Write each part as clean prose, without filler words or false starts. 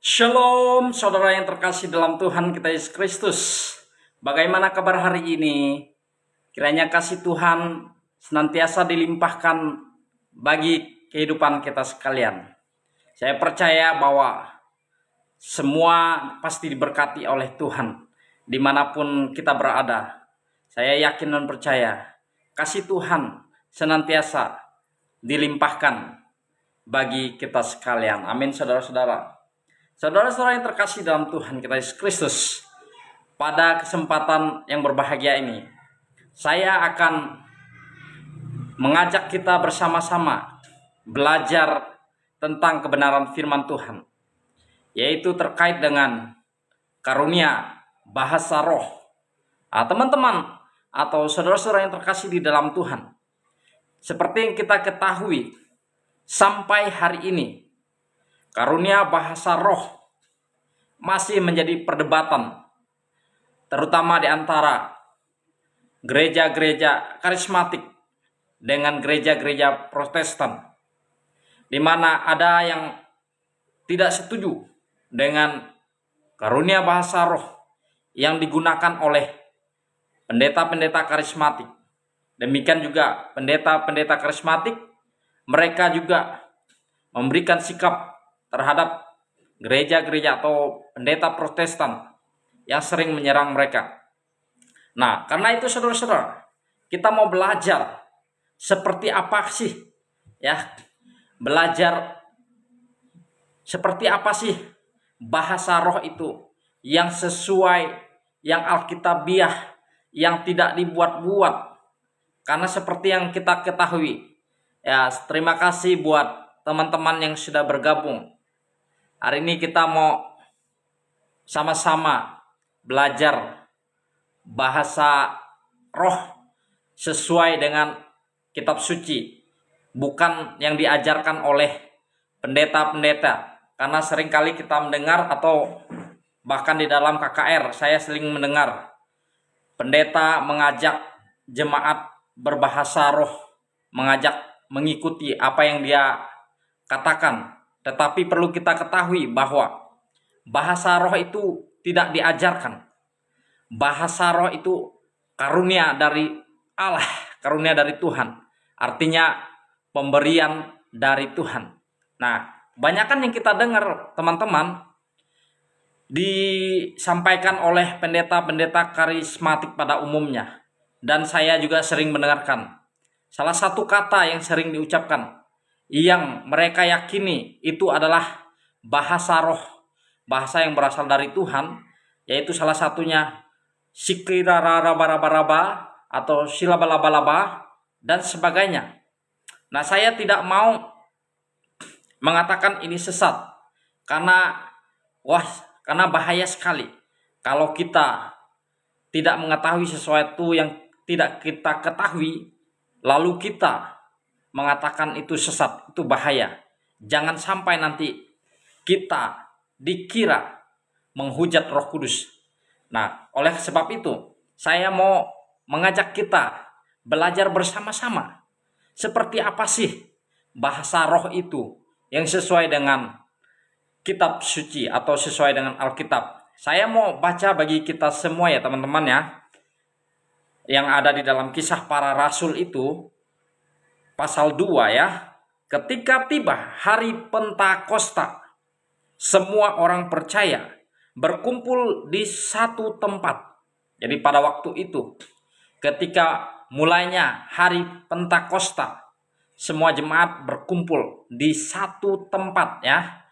Shalom, saudara yang terkasih dalam Tuhan kita Yesus Kristus. Bagaimana kabar hari ini? Kiranya kasih Tuhan senantiasa dilimpahkan bagi kehidupan kita sekalian. Saya percaya bahwa semua pasti diberkati oleh Tuhan dimanapun kita berada. Saya yakin dan percaya kasih Tuhan senantiasa dilimpahkan bagi kita sekalian. Amin, saudara-saudara. Saudara-saudara yang terkasih dalam Tuhan kita Yesus Kristus, pada kesempatan yang berbahagia ini, saya akan mengajak kita bersama-sama belajar tentang kebenaran firman Tuhan, yaitu terkait dengan karunia bahasa roh. Teman-teman atau saudara-saudara yang terkasih di dalam Tuhan, seperti yang kita ketahui sampai hari ini, karunia bahasa roh masih menjadi perdebatan, terutama di antara gereja-gereja karismatik dengan gereja-gereja Protestan, di mana ada yang tidak setuju dengan karunia bahasa roh yang digunakan oleh pendeta-pendeta karismatik. Demikian juga pendeta-pendeta karismatik, mereka juga memberikan sikap terhadap gereja-gereja atau pendeta Protestan yang sering menyerang mereka. Nah, karena itu saudara-saudara, kita mau belajar seperti apa sih belajar seperti apa sih bahasa roh itu yang sesuai, yang alkitabiah, yang tidak dibuat-buat. Karena seperti yang kita ketahui, terima kasih buat teman-teman yang sudah bergabung. Hari ini kita mau sama-sama belajar bahasa roh sesuai dengan kitab suci, bukan yang diajarkan oleh pendeta-pendeta. Karena seringkali kita mendengar, atau bahkan di dalam KKR saya sering mendengar pendeta mengajak jemaat berbahasa roh, mengajak mengikuti apa yang dia katakan. Tetapi perlu kita ketahui bahwa bahasa roh itu tidak diajarkan. Bahasa roh itu karunia dari Allah, karunia dari Tuhan. Artinya pemberian dari Tuhan. Nah, banyakkan yang kita dengar teman-teman disampaikan oleh pendeta-pendeta karismatik pada umumnya. Dan saya juga sering mendengarkan. Salah satu kata yang sering diucapkan, yang mereka yakini itu adalah bahasa roh, bahasa yang berasal dari Tuhan, yaitu salah satunya sikirararabaraba atau silabalabalaba dan sebagainya. Nah, saya tidak mau mengatakan ini sesat, karena bahaya sekali kalau kita tidak mengetahui sesuatu yang tidak kita ketahui, lalu kita mengatakan itu sesat. Itu bahaya. Jangan sampai nanti kita dikira menghujat Roh Kudus. Nah, oleh sebab itu saya mau mengajak kita belajar bersama-sama seperti apa sih bahasa roh itu yang sesuai dengan kitab suci atau sesuai dengan Alkitab. Saya mau baca bagi kita semua ya teman-teman ya, yang ada di dalam Kisah Para Rasul itu pasal 2 ya. Ketika tiba hari Pentakosta, semua orang percaya berkumpul di satu tempat. Jadi pada waktu itu, ketika mulainya hari Pentakosta, semua jemaat berkumpul di satu tempat ya.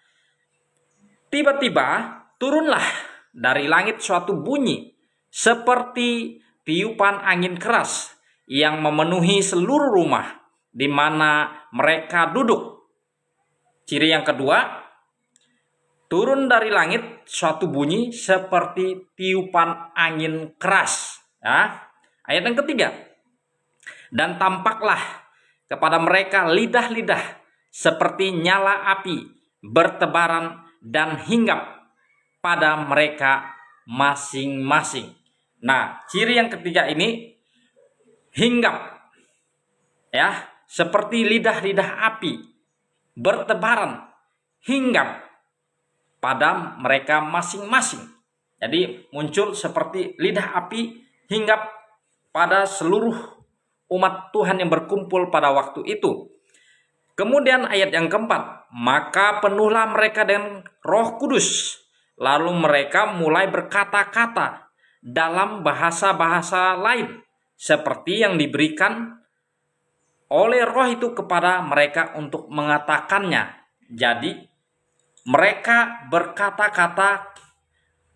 Tiba-tiba turunlah dari langit suatu bunyi seperti tiupan angin keras yang memenuhi seluruh rumah di mana mereka duduk. Ciri yang kedua, turun dari langit suatu bunyi seperti tiupan angin keras. Ya. Ayat yang ketiga, dan tampaklah kepada mereka lidah-lidah seperti nyala api bertebaran dan hinggap pada mereka masing-masing. Nah, ciri yang ketiga ini hinggap ya, seperti lidah-lidah api bertebaran, hinggap. pada mereka masing-masing. Jadi muncul seperti lidah api hinggap pada seluruh umat Tuhan yang berkumpul pada waktu itu. Kemudian ayat yang keempat, maka penuhlah mereka dengan Roh Kudus, lalu mereka mulai berkata-kata dalam bahasa-bahasa lain seperti yang diberikan oleh Roh itu kepada mereka untuk mengatakannya. Jadi mereka berkata-kata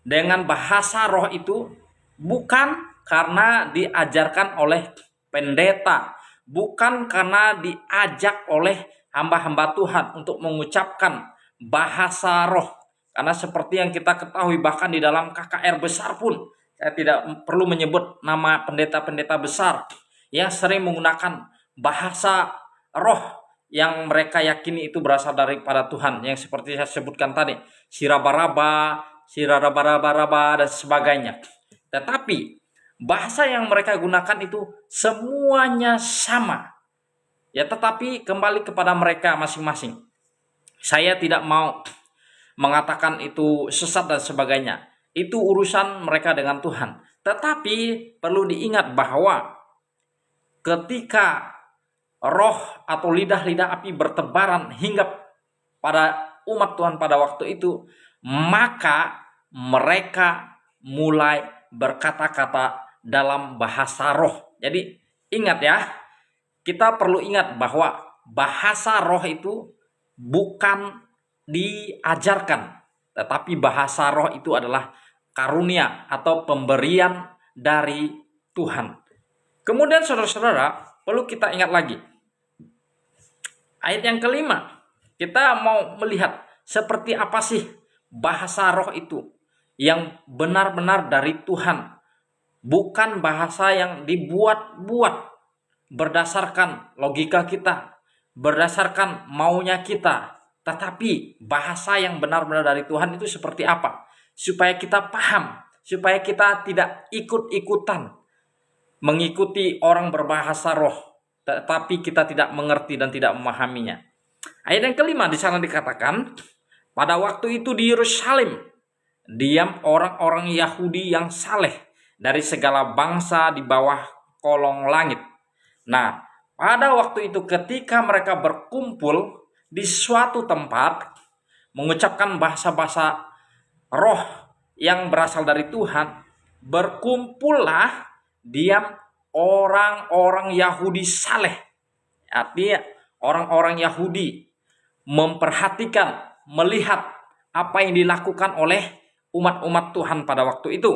dengan bahasa Roh itu bukan karena diajarkan oleh pendeta, bukan karena diajak oleh hamba-hamba Tuhan untuk mengucapkan bahasa Roh. Karena seperti yang kita ketahui bahkan di dalam KKR besar pun, saya tidak perlu menyebut nama pendeta-pendeta besar yang sering menggunakan bahasa Roh yang mereka yakini itu berasal daripada Tuhan, yang seperti saya sebutkan tadi, sirabaraba, sirarabaraba dan sebagainya. Tetapi bahasa yang mereka gunakan itu semuanya sama. Ya, tetapi kembali kepada mereka masing-masing. Saya tidak mau mengatakan itu sesat dan sebagainya. Itu urusan mereka dengan Tuhan. Tetapi perlu diingat bahwa ketika roh atau lidah-lidah api bertebaran hingga pada umat Tuhan pada waktu itu, maka mereka mulai berkata-kata dalam bahasa roh. Jadi ingat ya, kita perlu ingat bahwa bahasa roh itu bukan diajarkan, tetapi bahasa roh itu adalah karunia atau pemberian dari Tuhan. Kemudian saudara-saudara, perlu kita ingat lagi. Ayat yang kelima, kita mau melihat seperti apa sih bahasa roh itu yang benar-benar dari Tuhan. Bukan bahasa yang dibuat-buat berdasarkan logika kita, berdasarkan maunya kita. Tetapi bahasa yang benar-benar dari Tuhan itu seperti apa? Supaya kita paham, supaya kita tidak ikut-ikutan mengikuti orang berbahasa roh, tetapi kita tidak mengerti dan tidak memahaminya. Ayat yang kelima di sana dikatakan, pada waktu itu di Yerusalem diam orang-orang Yahudi yang saleh dari segala bangsa di bawah kolong langit. Nah, pada waktu itu ketika mereka berkumpul di suatu tempat mengucapkan bahasa-bahasa roh yang berasal dari Tuhan, berkumpullah diam orang-orang Yahudi saleh. Artinya orang-orang Yahudi memperhatikan, melihat apa yang dilakukan oleh umat-umat Tuhan pada waktu itu.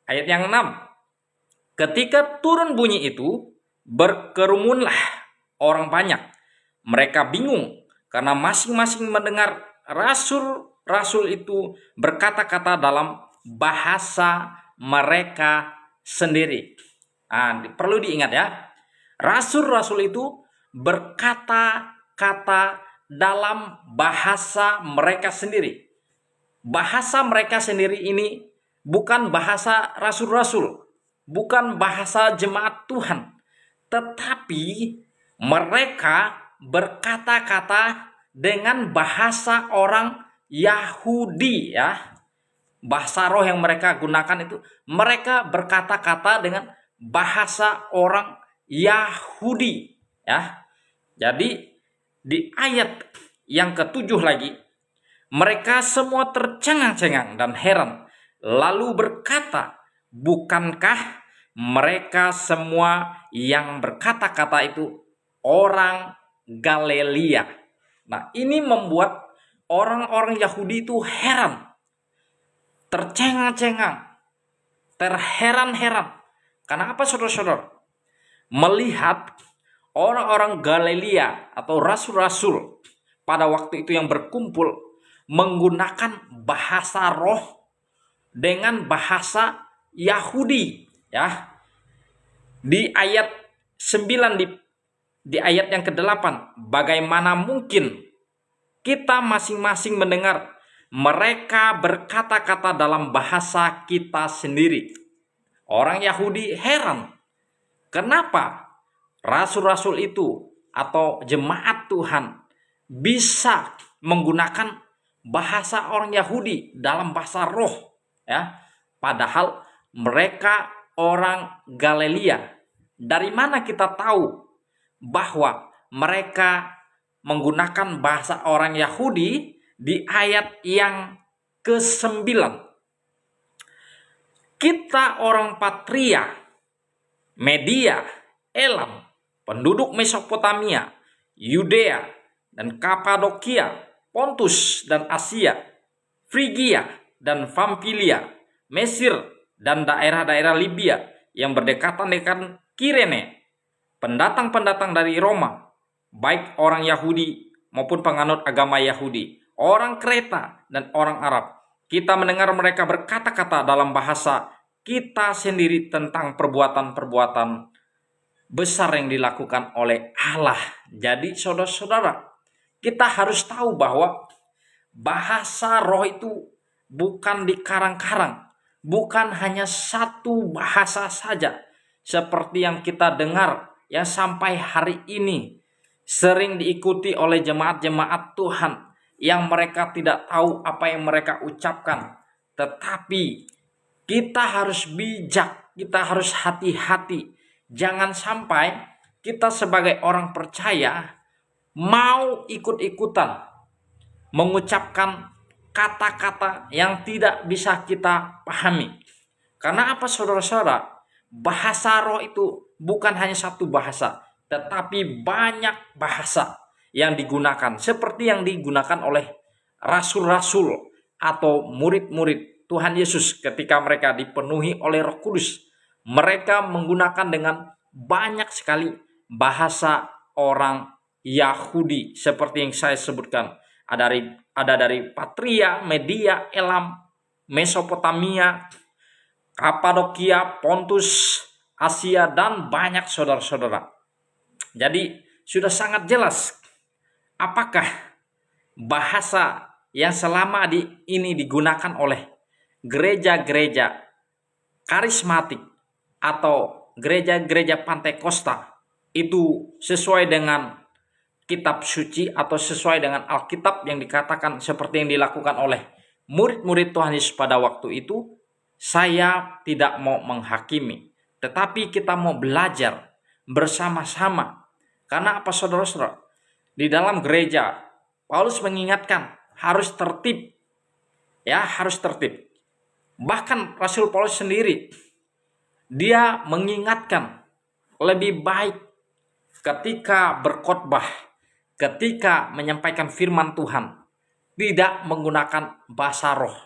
Ayat yang 6. Ketika turun bunyi itu, berkerumunlah orang banyak. Mereka bingung karena masing-masing mendengar rasul-rasul itu berkata-kata dalam bahasa mereka sendiri. Nah, perlu diingat ya, rasul-rasul itu berkata-kata dalam bahasa mereka sendiri. Bahasa mereka sendiri ini bukan bahasa rasul-rasul, bukan bahasa jemaat Tuhan, tetapi mereka berkata-kata dengan bahasa orang Yahudi ya. Bahasa roh yang mereka gunakan itu, mereka berkata-kata dengan bahasa orang Yahudi ya. Jadi di ayat yang ketujuh lagi, mereka semua tercengang-cengang dan heran, lalu berkata, bukankah mereka semua yang berkata-kata itu orang Galilea? Nah, ini membuat orang-orang Yahudi itu heran, tercengang-cengang, terheran-heran. Karena apa saudara-saudara? Melihat orang-orang Galilea atau rasul-rasul pada waktu itu yang berkumpul menggunakan bahasa roh dengan bahasa Yahudi ya. Di ayat 9 di ayat yang ke-8, bagaimana mungkin kita masing-masing mendengar mereka berkata-kata dalam bahasa kita sendiri? Orang Yahudi heran. Kenapa rasul-rasul itu atau jemaat Tuhan bisa menggunakan bahasa orang Yahudi dalam bahasa roh, ya. Padahal mereka orang Galilea. Dari mana kita tahu bahwa mereka menggunakan bahasa orang Yahudi di ayat yang ke-9? Kita orang Patria, Media, Elam, penduduk Mesopotamia, Yudea, dan Kapadokia, Pontus dan Asia, Frigia dan Pamfilia, Mesir dan daerah-daerah Libya yang berdekatan dengan Kirene, pendatang-pendatang dari Roma, baik orang Yahudi maupun penganut agama Yahudi, orang Kreta dan orang Arab. Kita mendengar mereka berkata-kata dalam bahasa kita sendiri tentang perbuatan-perbuatan besar yang dilakukan oleh Allah. Jadi saudara-saudara, kita harus tahu bahwa bahasa roh itu bukan dikarang-karang, bukan hanya satu bahasa saja seperti yang kita dengar yang sampai hari ini sering diikuti oleh jemaat-jemaat Tuhan yang mereka tidak tahu apa yang mereka ucapkan. Tetapi kita harus bijak, kita harus hati-hati. Jangan sampai kita sebagai orang percaya mau ikut-ikutan mengucapkan kata-kata yang tidak bisa kita pahami. Karena apa saudara-saudara? Bahasa roh itu bukan hanya satu bahasa, tetapi banyak bahasa yang digunakan. Seperti yang digunakan oleh rasul-rasul atau murid-murid Tuhan Yesus ketika mereka dipenuhi oleh Roh Kudus. Mereka menggunakan dengan banyak sekali bahasa orang Yahudi seperti yang saya sebutkan. Ada dari Patria, Media, Elam, Mesopotamia, Kapadokia, Pontus, Asia, dan banyak saudara-saudara. Jadi sudah sangat jelas apakah bahasa yang selama ini digunakan oleh gereja-gereja karismatik atau gereja-gereja Pantekosta itu sesuai dengan kitab suci atau sesuai dengan Alkitab yang dikatakan seperti yang dilakukan oleh murid-murid Tuhan Yesus pada waktu itu. Saya tidak mau menghakimi, tetapi kita mau belajar bersama-sama. Karena apa saudara-saudara? Di dalam gereja Paulus mengingatkan harus tertib. Ya, harus tertib. Bahkan Rasul Paulus sendiri dia mengingatkan lebih baik ketika berkhotbah, ketika menyampaikan firman Tuhan, tidak menggunakan bahasa roh.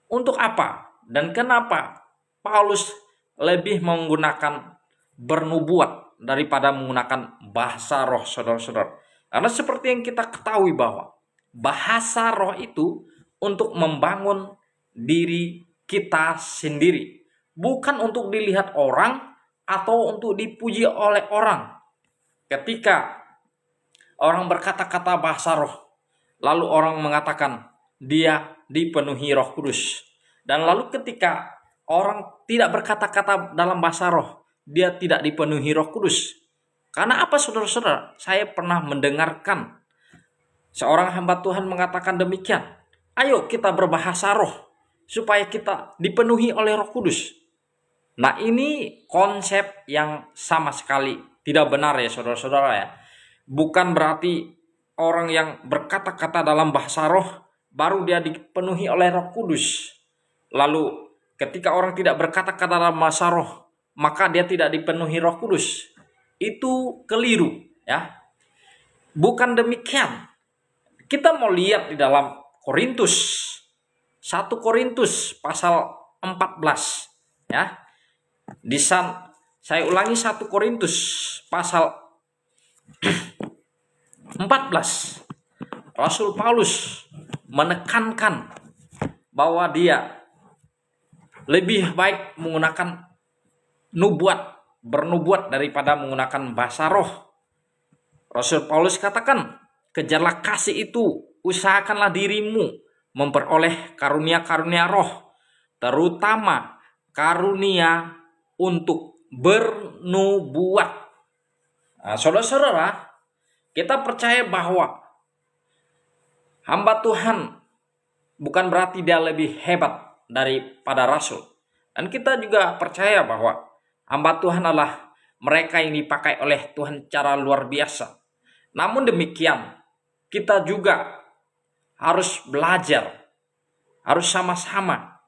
Untuk apa? Dan kenapa Paulus lebih menggunakan bernubuat daripada menggunakan bahasa roh, saudara-saudara? Karena seperti yang kita ketahui bahwa bahasa roh itu untuk membangun diri kita sendiri, bukan untuk dilihat orang atau untuk dipuji oleh orang. Ketika orang berkata-kata bahasa roh, lalu orang mengatakan dia dipenuhi Roh Kudus. Dan lalu ketika orang tidak berkata-kata dalam bahasa roh, dia tidak dipenuhi Roh Kudus. Karena apa saudara-saudara? Saya pernah mendengarkan seorang hamba Tuhan mengatakan demikian. Ayo kita berbahasa roh supaya kita dipenuhi oleh Roh Kudus. Nah, ini konsep yang sama sekali tidak benar ya saudara-saudara ya. Bukan berarti orang yang berkata-kata dalam bahasa roh baru dia dipenuhi oleh Roh Kudus. Lalu ketika orang tidak berkata-kata dalam bahasa roh, maka dia tidak dipenuhi Roh Kudus. Itu keliru ya. Bukan demikian. Kita mau lihat di dalam Korintus, 1 Korintus pasal 14 ya. Saya ulangi 1 Korintus pasal 14. Rasul Paulus menekankan bahwa dia lebih baik menggunakan bernubuat daripada menggunakan bahasa roh. Rasul Paulus katakan, kejarlah kasih itu, usahakanlah dirimu memperoleh karunia-karunia roh, terutama karunia untuk bernubuat. Nah, saudara-saudara, kita percaya bahwa hamba Tuhan bukan berarti dia lebih hebat daripada rasul. Dan kita juga percaya bahwa hamba Tuhan adalah mereka yang dipakai oleh Tuhan secara luar biasa. Namun demikian, kita juga harus belajar, harus sama-sama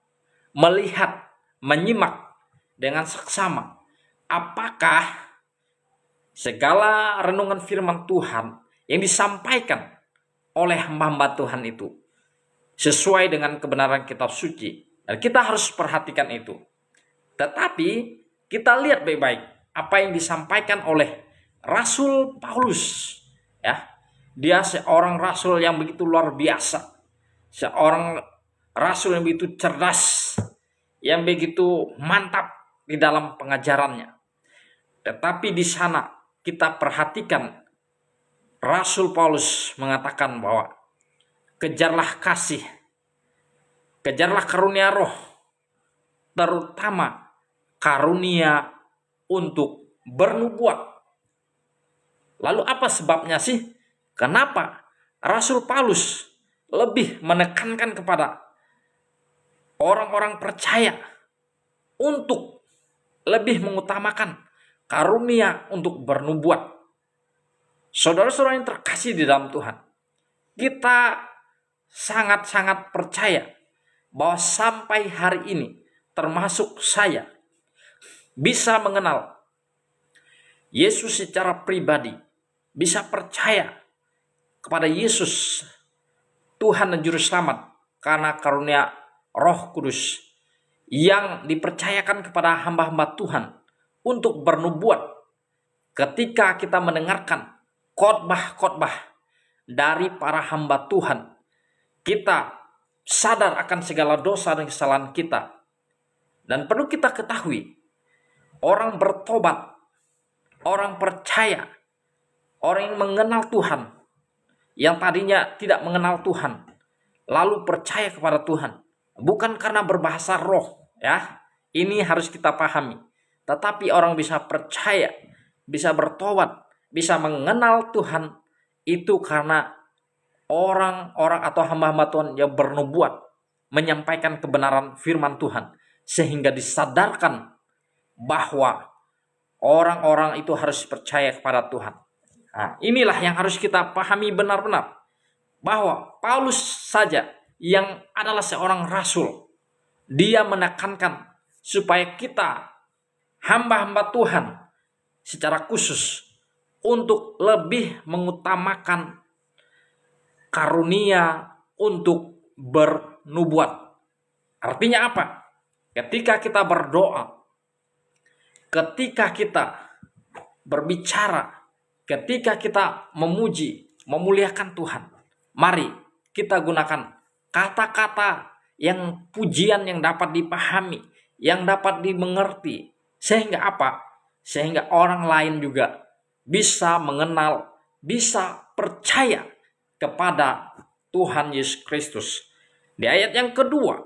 melihat, menyimak dengan seksama apakah segala renungan firman Tuhan yang disampaikan oleh hamba Tuhan itu sesuai dengan kebenaran kitab suci. Dan kita harus perhatikan itu. Tetapi kita lihat baik-baik apa yang disampaikan oleh Rasul Paulus. Ya, dia seorang rasul yang begitu luar biasa. Seorang rasul yang begitu cerdas, yang begitu mantap di dalam pengajarannya. Tetapi di sana kita perhatikan Rasul Paulus mengatakan bahwa kejarlah kasih, kejarlah karunia roh, terutama karunia untuk bernubuat. Lalu apa sebabnya sih? Kenapa Rasul Paulus lebih menekankan kepada orang-orang percaya untuk lebih mengutamakan karunia untuk bernubuat? Saudara-saudara yang terkasih di dalam Tuhan, kita sangat-sangat percaya bahwa sampai hari ini, termasuk saya, bisa mengenal Yesus secara pribadi, bisa percaya kepada Yesus Tuhan dan Juru Selamat karena karunia Roh Kudus yang dipercayakan kepada hamba-hamba Tuhan untuk bernubuat. Ketika kita mendengarkan khotbah-khotbah dari para hamba Tuhan, kita sadar akan segala dosa dan kesalahan kita. Dan perlu kita ketahui, orang bertobat, orang percaya, orang yang mengenal Tuhan, yang tadinya tidak mengenal Tuhan, lalu percaya kepada Tuhan, bukan karena berbahasa roh, ya. Ini harus kita pahami. Tetapi orang bisa percaya, bisa bertobat, bisa mengenal Tuhan itu karena orang-orang atau hamba-hamba Tuhan yang bernubuat, menyampaikan kebenaran firman Tuhan, sehingga disadarkan bahwa orang-orang itu harus percaya kepada Tuhan. Nah, inilah yang harus kita pahami benar-benar, bahwa Paulus saja yang adalah seorang rasul, dia menekankan supaya kita hamba-hamba Tuhan secara khusus untuk lebih mengutamakan karunia untuk bernubuat. Artinya apa? Ketika kita berdoa, ketika kita berbicara, ketika kita memuji, memuliakan Tuhan, mari kita gunakan kata-kata yang pujian yang dapat dipahami, yang dapat dimengerti. Sehingga apa? Sehingga orang lain juga bisa mengenal, bisa percaya kepada Tuhan Yesus Kristus. Di ayat yang kedua,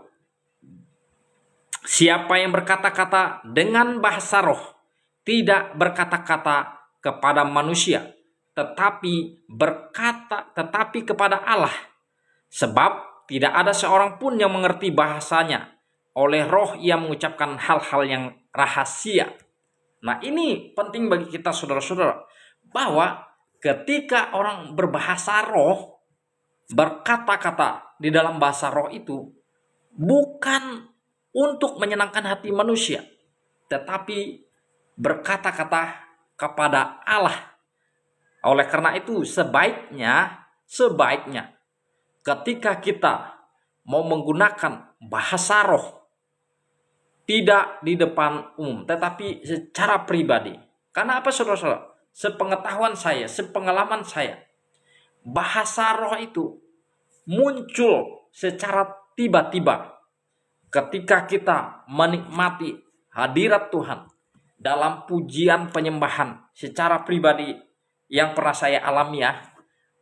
siapa yang berkata-kata dengan bahasa roh tidak berkata-kata kepada manusia, tetapi kepada Allah, sebab tidak ada seorang pun yang mengerti bahasanya. Oleh roh ia mengucapkan hal-hal yang rahasia. Nah, ini penting bagi kita saudara-saudara, bahwa ketika orang berbahasa roh, berkata-kata di dalam bahasa roh itu bukan untuk menyenangkan hati manusia, tetapi berkata-kata kepada Allah. Oleh karena itu sebaiknya ketika kita mau menggunakan bahasa roh, tidak di depan umum, tetapi secara pribadi. Karena apa saudara-saudara? Sepengetahuan saya, sepengalaman saya, bahasa roh itu muncul secara tiba-tiba ketika kita menikmati hadirat Tuhan dalam pujian penyembahan secara pribadi yang pernah saya alami, ya.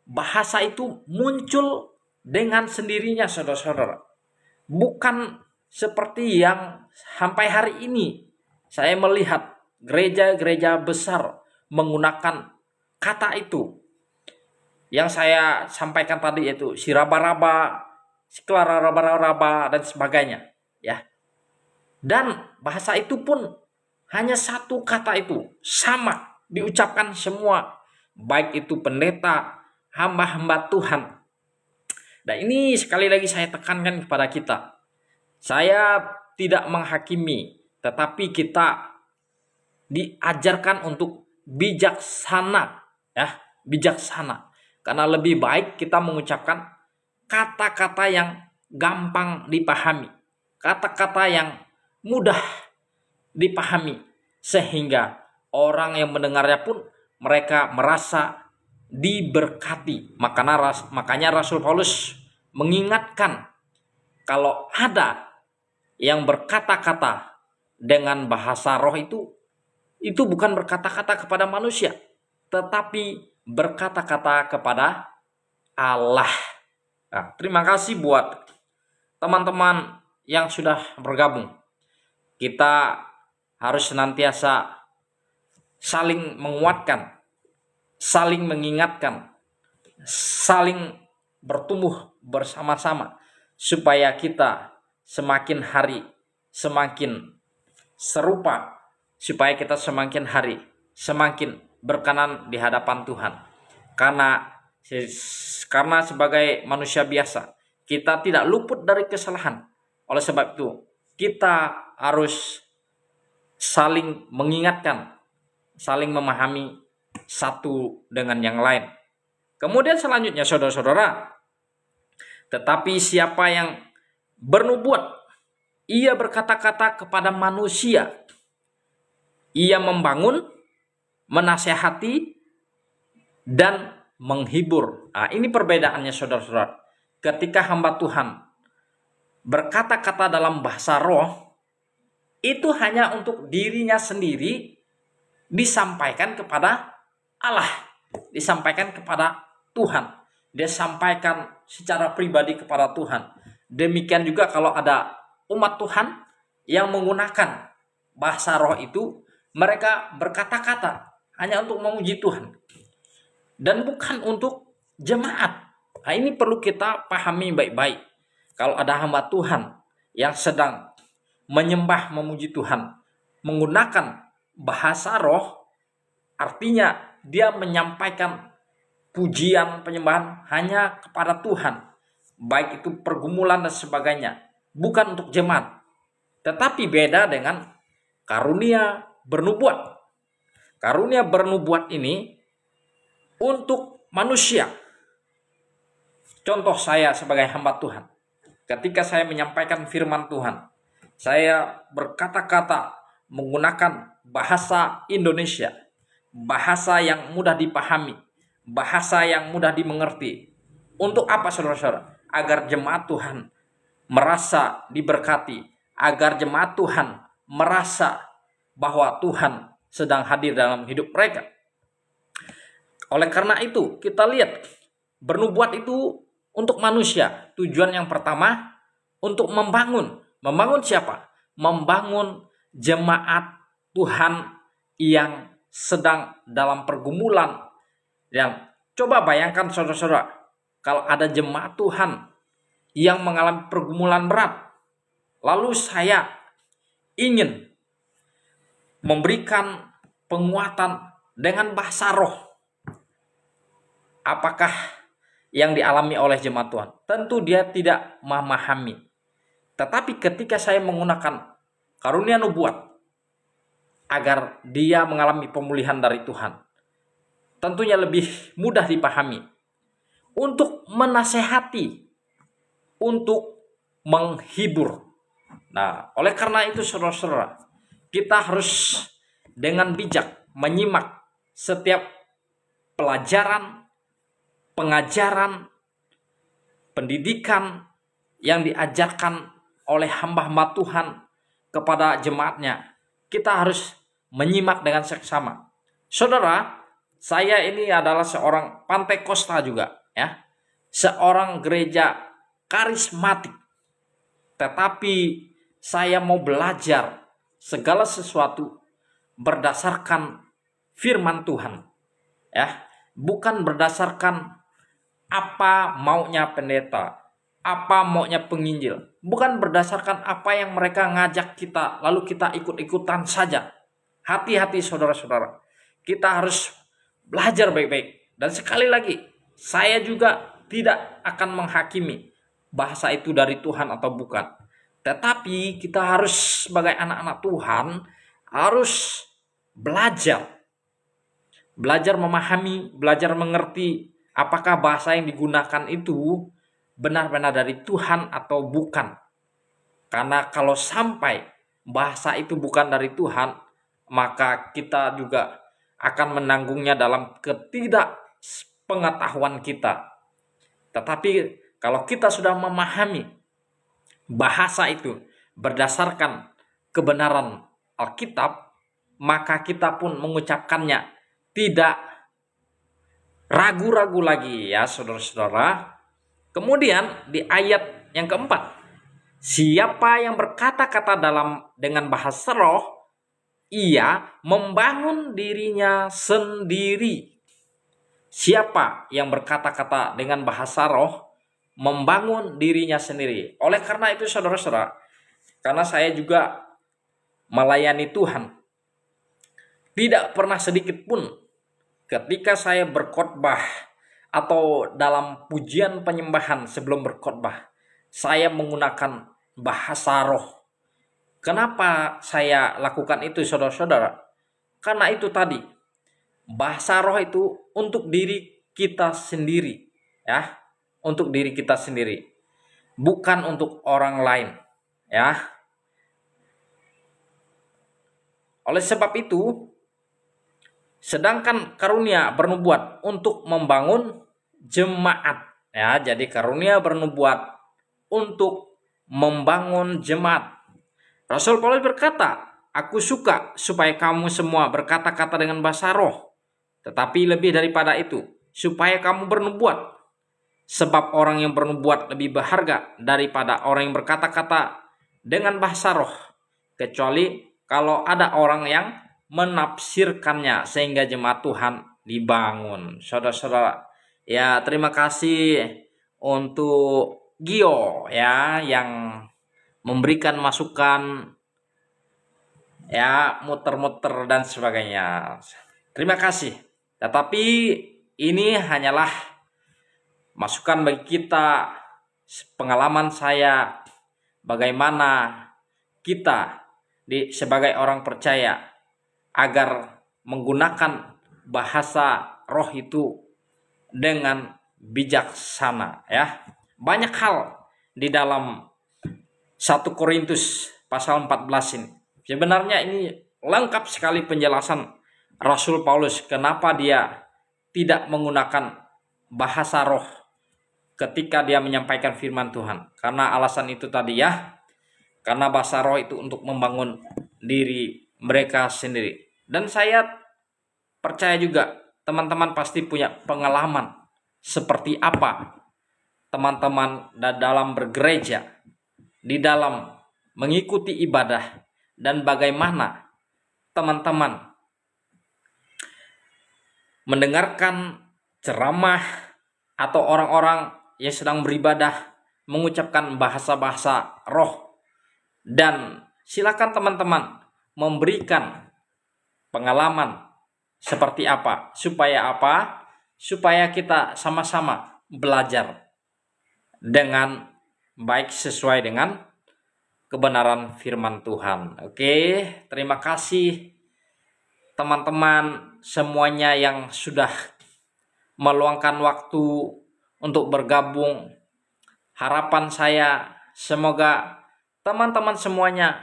Bahasa itu muncul dengan sendirinya saudara-saudara. Bukan seperti yang sampai hari ini saya melihat gereja-gereja besar menggunakan kata itu yang saya sampaikan tadi, yaitu si raba-raba, siklara raba-raba dan sebagainya, ya. Dan bahasa itu pun hanya satu kata itu sama diucapkan semua, baik itu pendeta, hamba-hamba Tuhan. Dan ini sekali lagi saya tekankan kepada kita. Saya tidak menghakimi, tetapi kita diajarkan untuk bijaksana, ya, bijaksana. Karena lebih baik kita mengucapkan kata-kata yang gampang dipahami, kata-kata yang mudah dipahami, sehingga orang yang mendengarnya pun mereka merasa diberkati. Makanya Rasul Paulus mengingatkan kalau ada yang berkata-kata dengan bahasa roh itu bukan berkata-kata kepada manusia, tetapi berkata-kata kepada Allah. Nah, terima kasih buat teman-teman yang sudah bergabung. Kita harus senantiasa saling menguatkan, saling mengingatkan, saling bertumbuh bersama-sama, supaya kita semakin hari semakin serupa, supaya kita semakin hari semakin berkenan di hadapan Tuhan. Karena sebagai manusia biasa, kita tidak luput dari kesalahan. Oleh sebab itu, kita harus saling mengingatkan, saling memahami satu dengan yang lain. Kemudian selanjutnya, saudara-saudara, tetapi siapa yang bernubuat, ia berkata-kata kepada manusia, ia membangun, menasehati, dan menghibur. Nah, ini perbedaannya, saudara-saudara. Ketika hamba Tuhan berkata-kata dalam bahasa roh, itu hanya untuk dirinya sendiri, disampaikan kepada Allah, disampaikan kepada Tuhan. Dia sampaikan secara pribadi kepada Tuhan. Demikian juga kalau ada umat Tuhan yang menggunakan bahasa roh itu, mereka berkata-kata hanya untuk memuji Tuhan dan bukan untuk jemaat. Nah, ini perlu kita pahami baik-baik. Kalau ada hamba Tuhan yang sedang menyembah memuji Tuhan menggunakan bahasa roh, artinya dia menyampaikan pujian penyembahan hanya kepada Tuhan, baik itu pergumulan dan sebagainya, bukan untuk jemaat. Tetapi beda dengan karunia bernubuat. Karunia bernubuat ini untuk manusia. Contoh saya sebagai hamba Tuhan, ketika saya menyampaikan firman Tuhan, saya berkata-kata menggunakan bahasa Indonesia, bahasa yang mudah dipahami, bahasa yang mudah dimengerti. Untuk apa, saudara-saudara? Agar jemaat Tuhan merasa diberkati, agar jemaat Tuhan merasa bahwa Tuhan sedang hadir dalam hidup mereka. Oleh karena itu, kita lihat bernubuat itu untuk manusia. Tujuan yang pertama untuk membangun. Membangun siapa? Membangun jemaat Tuhan yang sedang dalam pergumulan. Yang coba bayangkan, saudara-saudara, kalau ada jemaat Tuhan yang mengalami pergumulan berat, lalu saya ingin memberikan penguatan dengan bahasa roh, apakah yang dialami oleh jemaat Tuhan? Tentu dia tidak memahami. Tetapi ketika saya menggunakan karunia nubuat agar dia mengalami pemulihan dari Tuhan, tentunya lebih mudah dipahami. Untuk menasehati, untuk menghibur. Nah, oleh karena itu, saudara-saudara, kita harus dengan bijak menyimak setiap pelajaran, pengajaran, pendidikan yang diajarkan oleh hamba-hamba Tuhan kepada jemaatnya. Kita harus menyimak dengan seksama. Saudara, saya ini adalah seorang Pantekosta juga, ya, seorang gereja karismatik. Tetapi saya mau belajar segala sesuatu berdasarkan firman Tuhan, ya, bukan berdasarkan apa maunya pendeta, apa maunya penginjil, bukan berdasarkan apa yang mereka ngajak kita lalu kita ikut-ikutan saja. Hati-hati saudara-saudara, kita harus belajar baik-baik. Dan sekali lagi, saya juga tidak akan menghakimi bahasa itu dari Tuhan atau bukan. Tetapi kita harus sebagai anak-anak Tuhan harus belajar memahami, belajar mengerti apakah bahasa yang digunakan itu benar-benar dari Tuhan atau bukan. Karena kalau sampai bahasa itu bukan dari Tuhan, maka kita juga akan menanggungnya dalam ketidakpengetahuan kita. Tetapi kalau kita sudah memahami bahasa itu berdasarkan kebenaran Alkitab, maka kita pun mengucapkannya tidak ragu-ragu lagi ya saudara-saudara. Kemudian di ayat yang keempat, siapa yang berkata-kata dengan bahasa roh, ia membangun dirinya sendiri. Siapa yang berkata-kata dengan bahasa roh, membangun dirinya sendiri. Oleh karena itu saudara-saudara, karena saya juga melayani Tuhan, tidak pernah sedikit pun ketika saya berkhotbah atau dalam pujian penyembahan sebelum berkhotbah, saya menggunakan bahasa roh. Kenapa saya lakukan itu saudara-saudara? Karena itu tadi, bahasa roh itu untuk diri kita sendiri, ya, untuk diri kita sendiri, bukan untuk orang lain, ya. Oleh sebab itu, sedangkan karunia bernubuat untuk membangun jemaat, ya. Jadi karunia bernubuat untuk membangun jemaat. Rasul Paulus berkata, aku suka supaya kamu semua berkata-kata dengan bahasa roh, tetapi lebih daripada itu, supaya kamu bernubuat. Sebab orang yang bernubuat lebih berharga daripada orang yang berkata-kata dengan bahasa roh, kecuali kalau ada orang yang menafsirkannya sehingga jemaat Tuhan dibangun. Saudara-saudara, ya terima kasih untuk Gio ya yang memberikan masukan, ya muter-muter dan sebagainya. Terima kasih. Tetapi ini hanyalah masukan bagi kita, pengalaman saya bagaimana kita sebagai orang percaya agar menggunakan bahasa roh itu dengan bijaksana, ya. Banyak hal di dalam 1 Korintus pasal 14 ini. Sebenarnya ini lengkap sekali penjelasan Rasul Paulus kenapa dia tidak menggunakan bahasa roh ketika dia menyampaikan firman Tuhan. Karena alasan itu tadi ya. Karena bahasa roh itu untuk membangun diri mereka sendiri. Dan saya percaya juga teman-teman pasti punya pengalaman seperti apa teman-teman dalam bergereja, di dalam mengikuti ibadah, dan bagaimana teman-teman mendengarkan ceramah atau orang-orang yang sedang beribadah mengucapkan bahasa-bahasa roh. Dan silakan teman-teman memberikan pengalaman seperti apa. Supaya apa? Supaya kita sama-sama belajar dengan baik sesuai dengan kebenaran firman Tuhan. Oke, terima kasih teman-teman semuanya yang sudah meluangkan waktu untuk bergabung. Harapan saya semoga teman-teman semuanya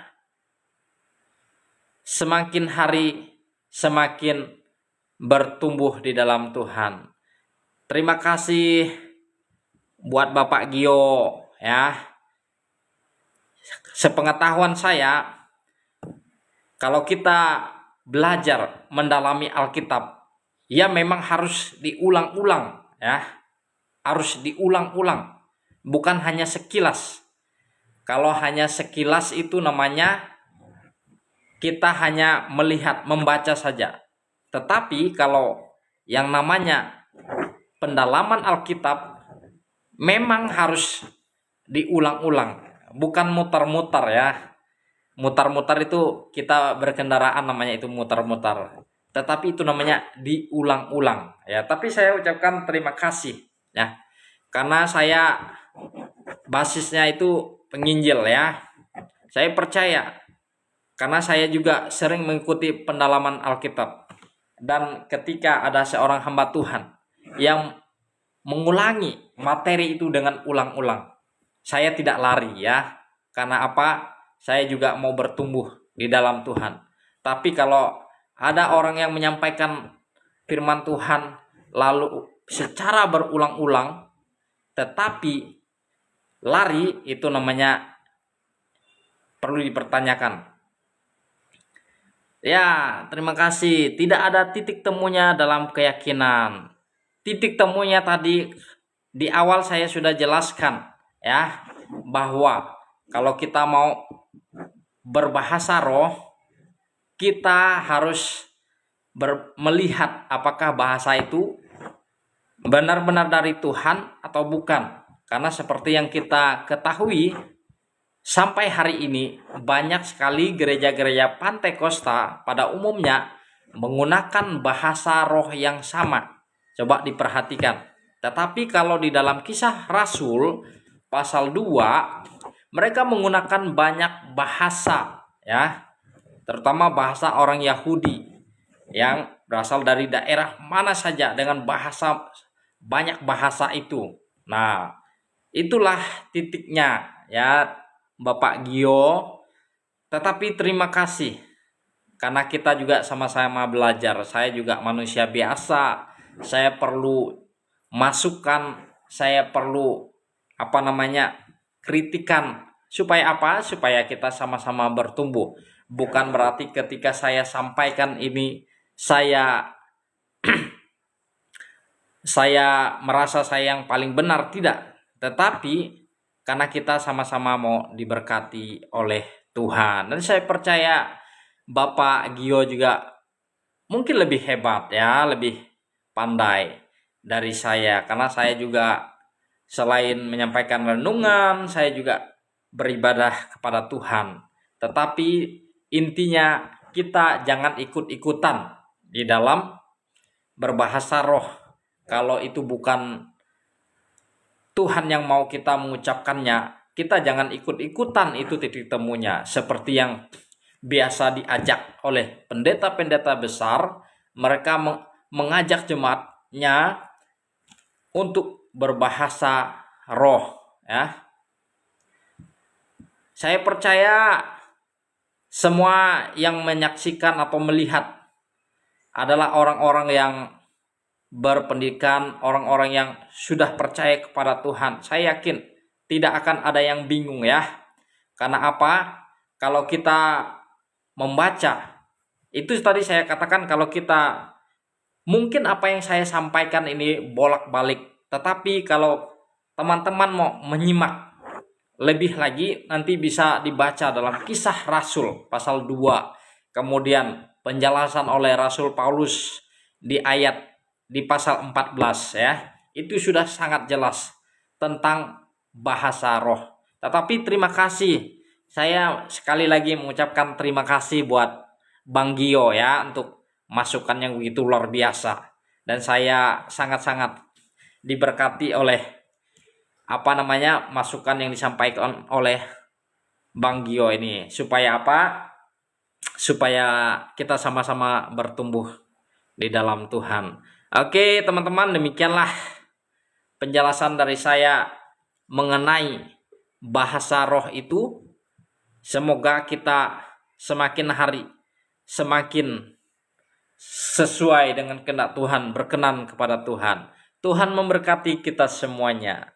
semakin hari semakin bertumbuh di dalam Tuhan. Terima kasih buat Bapak Gio ya. Sepengetahuan saya, kalau kita belajar mendalami Alkitab, ya memang harus diulang-ulang ya. Harus diulang-ulang, bukan hanya sekilas. Kalau hanya sekilas itu namanya kita hanya melihat, membaca saja. Tetapi kalau yang namanya pendalaman Alkitab memang harus diulang-ulang, bukan mutar-mutar ya. Mutar-mutar itu kita berkendaraan namanya itu mutar-mutar. Tetapi itu namanya diulang-ulang ya. Tapi saya ucapkan terima kasih ya. Karena saya basisnya itu penginjil ya. Saya percaya karena saya juga sering mengikuti pendalaman Alkitab. Dan ketika ada seorang hamba Tuhan yang mengulangi materi itu dengan ulang-ulang, saya tidak lari ya. Karena apa? Saya juga mau bertumbuh di dalam Tuhan. Tapi kalau ada orang yang menyampaikan firman Tuhan lalu secara berulang-ulang tetapi lari, itu namanya perlu dipertanyakan. Ya, terima kasih. Tidak ada titik temunya dalam keyakinan. Titik temunya tadi di awal saya sudah jelaskan ya, bahwa kalau kita mau berbahasa roh, kita harus melihat apakah bahasa itu benar-benar dari Tuhan atau bukan. Karena seperti yang kita ketahui, sampai hari ini banyak sekali gereja-gereja Pantekosta pada umumnya menggunakan bahasa roh yang sama. Coba diperhatikan. Tetapi kalau di dalam Kisah Rasul pasal 2, mereka menggunakan banyak bahasa ya, terutama bahasa orang Yahudi yang berasal dari daerah mana saja dengan bahasa, banyak bahasa itu. Nah, itulah titiknya ya Bapak Gio. Tetapi terima kasih karena kita juga sama-sama belajar. Saya juga manusia biasa. Saya perlu masukan, saya perlu kritikan supaya apa? Supaya kita sama-sama bertumbuh. Bukan berarti ketika saya sampaikan ini saya merasa saya yang paling benar, tidak. Tetapi karena kita sama-sama mau diberkati oleh Tuhan. Dan saya percaya Bapak Gio juga mungkin lebih hebat ya, lebih pandai dari saya. Karena saya juga selain menyampaikan renungan, saya juga beribadah kepada Tuhan. Tetapi intinya kita jangan ikut-ikutan di dalam berbahasa roh. Kalau itu bukan Tuhan yang mau kita mengucapkannya, kita jangan ikut-ikutan, itu titik temunya. Seperti yang biasa diajak oleh pendeta-pendeta besar, mereka mengajak jemaatnya untuk berbahasa roh ya. Saya percaya semua yang menyaksikan atau melihat adalah orang-orang yang berpendidikan, orang-orang yang sudah percaya kepada Tuhan. Saya yakin tidak akan ada yang bingung ya. Karena apa? Kalau kita membaca, itu tadi saya katakan, kalau kita mungkin apa yang saya sampaikan ini bolak-balik, tetapi kalau teman-teman mau menyimak lebih lagi, nanti bisa dibaca dalam Kisah Rasul pasal 2. Kemudian penjelasan oleh Rasul Paulus di pasal 14 ya. Itu sudah sangat jelas tentang bahasa roh. Tetapi terima kasih. Saya sekali lagi mengucapkan terima kasih buat Bang Gio ya, untuk masukan yang begitu luar biasa. Dan saya sangat-sangat diberkati oleh masukan yang disampaikan oleh Bang Gio ini. Supaya apa? Supaya kita sama-sama bertumbuh di dalam Tuhan. Oke teman-teman, demikianlah penjelasan dari saya mengenai bahasa roh itu. Semoga kita semakin hari semakin sesuai dengan kehendak Tuhan, berkenan kepada Tuhan. Tuhan memberkati kita semuanya.